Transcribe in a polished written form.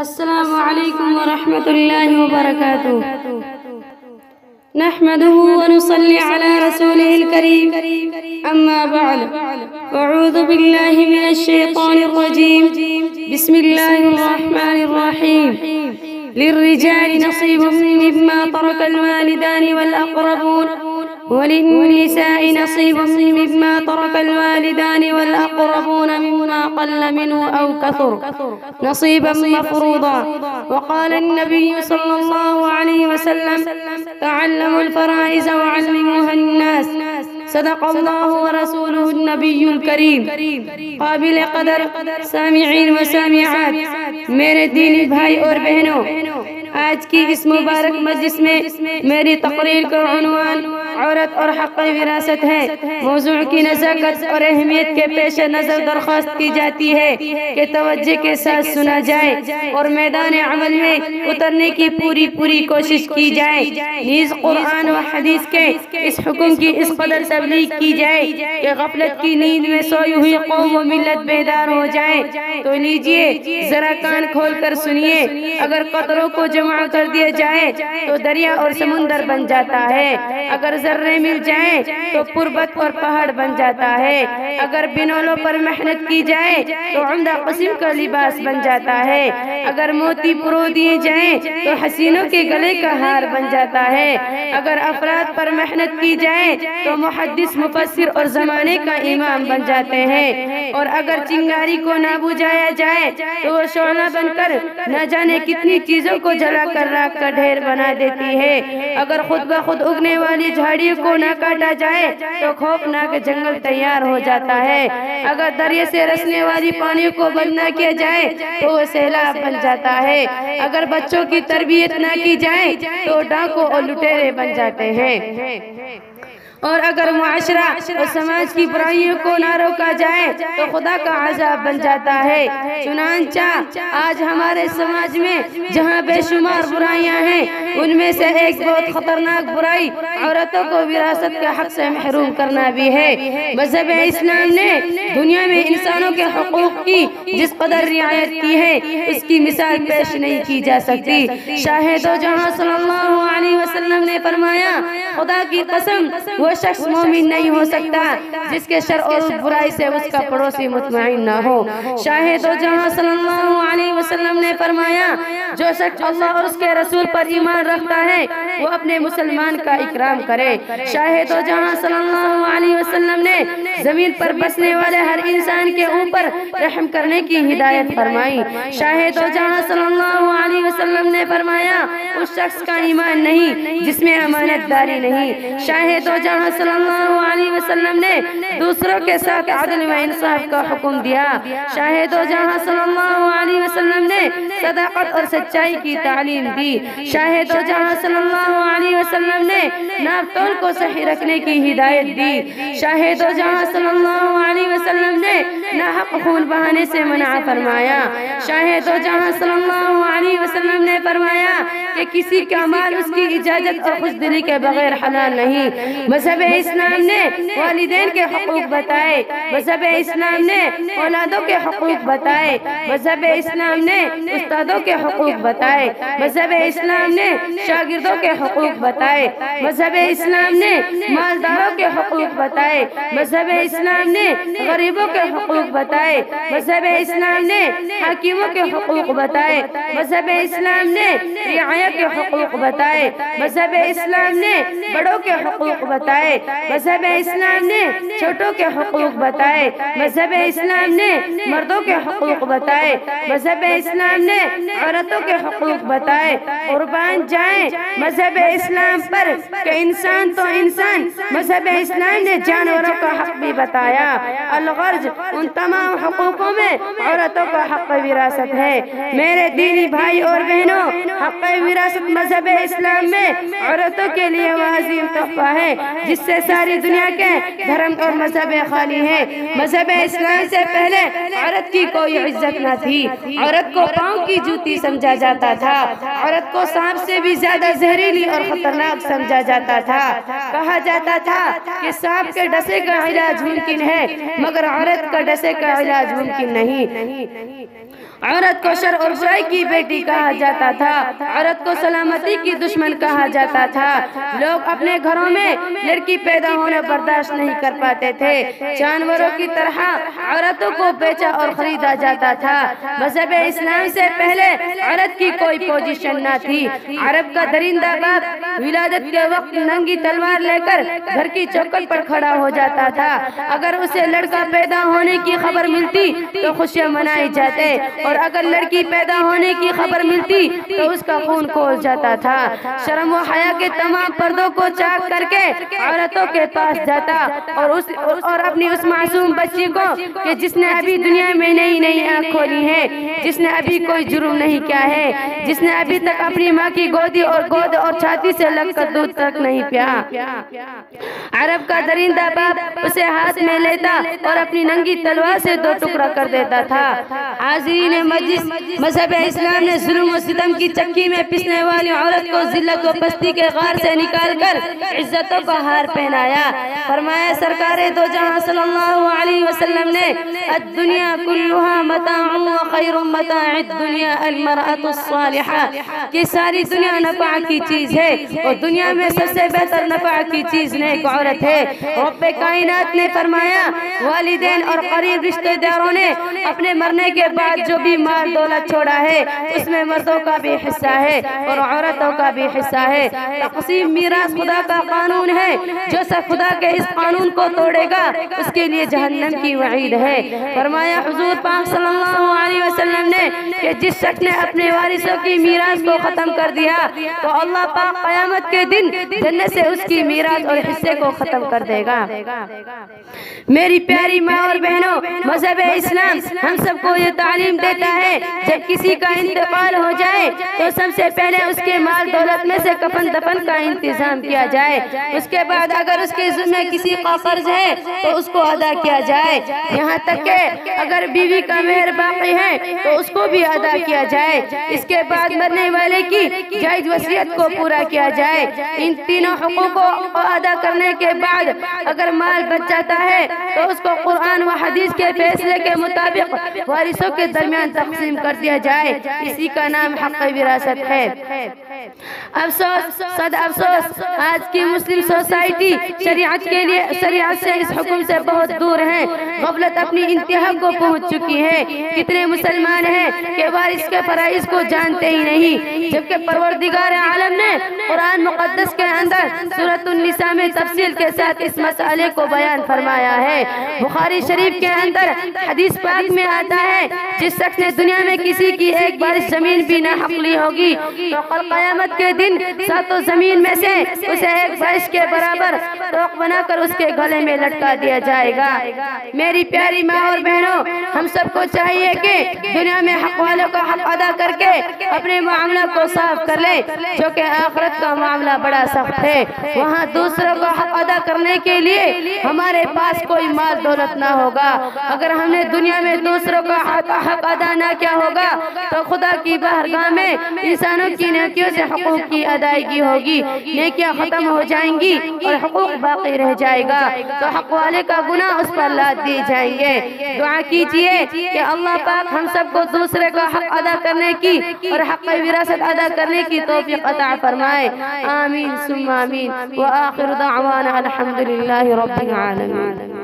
السلام علیکم ورحمۃ اللہ وبرکاتہ۔ نحمده ونصلي على رسوله الكريم اما بعد اعوذ باللہ من الشیطان الرجیم بسم اللہ الرحمن الرحیم۔ للرجال نصیب مما ترک الوالدان والاقربون وللنساء نصيب مما ترك الوالدان والأقربون مما قل منه أو كثر نصيبا مفروضا. وقال النبي صلى الله عليه وسلم تعلموا الفرائض وعلموها الناس. صدق الله ورسوله النبي الكريم. قابل قدر سامعین و سامعات، میرے دینی بھائی اور بہنوں، آج کی اس مبارک مجلس میں میری تقریر کا عنوان عورت اور حق وراثت ہے۔ موضوع کی نزاکت اور اہمیت کے پیش نظر درخواست کی جاتی ہے کہ توجہ کے ساتھ سنا جائے اور میدان عمل میں اترنے کی پوری کوشش کی جائے، نیز قرآن و حدیث کے اس حکم کی اس قدر تبلیغ کی جائے کہ غفلت کی نیند میں سوئی ہوئی قوم و ملت بیدار ہو جائے۔ تو لیجئے ذرا کان کھول کر سنیے، اگر قطروں کو جمع کر دیا جائے تو دریا اور سمندر بن جاتا ہے، اگر ذرے مل جائیں تو پربت اور پہاڑ بن جاتا ہے، اگر بنولوں پر محنت کی جائے تو عمدہ قسم کا لباس بن جاتا ہے، اگر موتی پرو دیے جائیں تو حسینوں کے گلے کا ہار بن جاتا ہے، اگر افراد پر محنت کی جائے تو محدث مفسر اور زمانے کا امام بن جاتے ہیں، اور اگر چنگاری کو نہ بجھایا جائے تو وہ شعلہ بن کر نہ جانے کتنی چیزوں کو جلا کر راکھ کا ڈھیر بنا دیتی ہے، اگر خود بخود اگنے والی جھاڑیوں کو نہ کاٹا جائے تو خوفناک جنگل تیار ہو جاتا ہے، اگر دریا سے رسنے والی پانی کو بند نہ کیا جائے تو وہ سیلاب بن جاتا ہے، اگر بچوں کی تربیت نہ کی جائے تو ڈاکو اور لٹیرے بن جاتے ہیں، اور اگر معاشرہ اور سماج کی برائیوں کو نہ روکا جائے تو خدا کا عذاب بن جاتا ہے۔ چنانچہ آج ہمارے سماج میں جہاں بے شمار برائیاں ہیں، ان میں سے ایک بہت خطرناک برائی عورتوں کو وراثت کے حق سے محروم کرنا بھی ہے۔ مذہب اسلام نے دنیا میں انسانوں کے حقوق کی جس قدر رعایت کی ہے، اس کی مثال پیش نہیں کی جا سکتی۔ شاہ دو جہاں صلی اللہ علیہ وسلم نے فرمایا، خدا کی قسم وہ شخص مومن نہیں ہو سکتا جس کے شر اور برائی سے اس کا پڑوسی مطمئن نہ ہو۔ شاہ دو جہاں صلی اللہ علیہ وسلم نے فرمایا، جو شخص اللہ اور اس کے رسول پر ایمان رکھتا ہے وہ اپنے مسلمان کا اکرام کرے۔ شاہ دو جہاں صلی اللہ علیہ وسلم نے زمین پر بسنے والے ہر انسان کے اوپر رحم کرنے کی ہدایت فرمائی۔ شاہ دو جہاں صلی اللہ علیہ وسلم نے فرمایا، اس شخص کا ایمان نہیں جس میں امانت داری نہیں۔ شاہ دو جہاں صلی اللہ علیہ وسلم نے دوسروں کے ساتھ عدل و انصاف کا حکم دیا۔ شاہ دو جہاں صلی اللہ علیہ وسلم نے صداقت اور سچائی کی تعلیم دی۔ شاہ دو جہاں صلی اللہ علیہ وسلم نے ناپ تول کو صحیح رکھنے کی ہدایت دی۔ شاہ دو جہاں صلی اللہ علیہ وسلم نے ناحق خون بہانے سے منع فرمایا۔ شاہ دو جہاں صلی اللہ علیہ وسلم نے فرمایا کہ کسی کا مال اس کی اجازت اور خوش دلی کے بغیر حلال نہیں۔ مذہب اسلام نے والدین کے حقوق بتائے، مذہب اسلام نے اولادوں کے حقوق بتائے، مذہب اسلام نے استادوں کے حقوق بتائے، مذہب اسلام نے شاگردوں کے حقوق بتائے، مذہب اسلام نے مالداروں کے حقوق بتائے، مذہب اسلام نے غریبوں کے حقوق بتائے، مذہب اسلام نے حاکموں کے حقوق بتائے، مذہب اسلام نے رعایا کے حقوق بتائے، مذہب اسلام نے بڑوں کے حقوق بتائے، مذہب اسلام نے چھوٹوں کے حقوق بتائے، مذہب اسلام نے مردوں کے حقوق بتائے، مذہب اسلام نے عورتوں کے حقوق بتائے۔ قربان جائیں مذہب اسلام پر کہ انسان تو انسان، مذہب اسلام نے جانوروں کا حق بھی بتایا۔ الغرض ان تمام حقوقوں میں عورتوں کا حق وراثت ہے۔ میرے دینی بھائی اور بہنوں، حق وراثت مذہب اسلام میں عورتوں کے لیے عظیم تحفہ ہے جس سے ساری دنیا کے دھرم اور مذہب خالی ہیں۔ مذہب اسلام سے پہلے عورت کی کوئی عزت نہ تھی، عورت کو پاؤں کی جوتی سمجھا جاتا تھا، عورت کو سانپ سے سے بھی زیادہ زہریلی اور خطرناک سمجھا جاتا تھا۔ کہا جاتا تھا کہ سانپ کے ڈسے کا علاج ممکن ہے مگر عورت کا ڈسے کا علاج ممکن نہیں۔ عورت کو شر اور برائی کی بیٹی کہا جاتا تھا، عورت کو سلامتی کی دشمن کہا جاتا تھا۔ لوگ اپنے گھروں میں لڑکی پیدا ہونے برداشت نہیں کر پاتے تھے، جانوروں کی طرح عورتوں کو بیچا اور خریدا جاتا تھا۔ مذہب اسلام سے پہلے عورت کی کوئی پوزیشن نہ تھی۔ عرب کا درندہ باپ ولادت کے وقت ننگی تلوار لے کر گھر کی چوکھٹ پر کھڑا ہو جاتا تھا۔ اگر اسے لڑکا پیدا ہونے کی خبر ملتی تو خوشیاں منائی جاتے اور اگر لڑکی پیدا ہونے کی خبر ملتی تو اس کا خون کھول جاتا تھا۔ شرم و حیا کے تمام پردوں کو چاک کر کے عورتوں کے پاس جاتا اور اپنی اس معصوم بچی کو کہ جس نے ابھی دنیا میں نئی نئی آنکھ کھولی ہے، جس نے ابھی کوئی جرم نہیں کیا ہے، جس نے ابھی تک اپنی ماں کی گود اور چھاتی سے لگ کر دودھ تک نہیں پیا، عرب کا درندہ باپ اسے ہاتھ میں لیتا اور اپنی ننگی تلوار سے دو ٹکڑا کر دیتا تھا۔ حاضرین مجلس، مذہب اسلام نے ظلم و ستم کی چکی میں پسنے والی عورت کو ذلت و پستی کے غار سے نکال کر عزتوں کا ہار پہنایا۔ فرمایا سرکار دو جہاں صلی اللہ علیہ وسلم نے الدنیا کلها متاع وخیر متاع الدنیا المرأة الصالحہ کہ ساری دنیا نفع کی چیز ہے اور دنیا میں سب سے بہتر نفع کی چیز نیک عورت ہے۔ رب کائنات نے فرمایا والدین اور قریب رشتہ داروں نے اپنے مرنے کے بعد جو بھی مال دولت چھوڑا ہے اس میں مردوں کا بھی حصہ ہے اور عورتوں کا بھی حصہ ہے۔ تقسیم میراث خدا کا قانون ہے، جو سب خدا کے اس قانون کو توڑے گا اس کے لیے جہنم کی وعید ہے۔ فرمایا حضور پاک صلی اللہ علیہ وسلم نے کہ جس شخص نے اپنے وارثوں کی میراث کو ختم کر دیا تو اللہ پاک قیامت کے دن جنت سے اس کی میراث اور حصے کو ختم کر دے گا۔ میری پیاری ماں اور بہنوں، مذہب اسلام ہم سب کو یہ تعلیم دیتا ہے جب کسی کا انتقال ہو جائے تو سب سے پہلے اس کے مال دولت میں سے کفن دفن کا انتظام کیا جائے، اس کے بعد اگر اس کے ذمہ کسی کا قرض ہے تو اس کو ادا کیا جائے، یہاں تک کہ اگر بیوی کا مہر باقی ہے تو اس کو بھی ادا کیا جائے، اس کے بعد مرنے والے کی جائز وصیت کو پورا کیا جائے۔ ان تینوں حقوق کو ادا کرنے کے بعد اگر مال بچ جاتا ہے تو اس کو قرآن و حدیث کے فیصلے کے مطابق وارثوں کے درمیان تقسیم کر دیا جائے، اسی کا نام حق وراثت ہے۔ افسوس، صد افسوس، آج کی مسلم سوسائٹی شریعت سے اس حکم سے بہت دور ہے، غفلت اپنی انتہا کو پہنچ چکی ہے۔ کتنے مسلمان ہیں کہ وارث کے فرائض کو جانتے ہی نہیں، جبکہ پروردگار عالم نے قرآن مقدس کے اندر سورۃ النساء میں تفصیل کے ساتھ اس مسئلے کو بیان فرمایا ہے۔ بخاری شریف کے اندر حدیث پاک میں آتا ہے جس شخص نے دنیا میں کسی کی ایک بارش زمین بھی نہ حق لی ہوگی تو کل قیامت کے دن ساتوں زمین میں سے اسے ایک بارش کے برابر توق بنا کر اس کے گلے میں لٹکا دیا جائے گا۔ میری پیاری ماں اور بہنوں، ہم سب کو چاہیے کہ دنیا میں حق والوں کا حق ادا کر کے اپنے معاملہ کو صاف کر لے، جو کہ آخرت کا معاملہ بڑا سخت ہے، وہاں دوسروں کا حق ادا کرنے کے لیے ہمارے پاس کوئی مال دولت نہ ہوگا۔ اگر ہم نے دنیا میں دوسروں کا حق ادا نہ کیا ہوگا تو خدا کی بارگاہ میں انسانوں کی نیکیوں سے حقوق کی ادائیگی ہوگی، نیکیاں ختم ہو جائیں گی اور حقوق باقی رہ جائے گا تو حق والے کا گناہ اس پر لاد دیے جائیں گے۔ دعا کیجئے کہ اللہ پاک ہم سب کو دوسرے کا حق ادا کرنے کی اور حق وراثت ادا کرنے کی توفیق عطا فرمائے، آمین ثم آمین، وآخر دعوانا الحمدللہ رب العالمین۔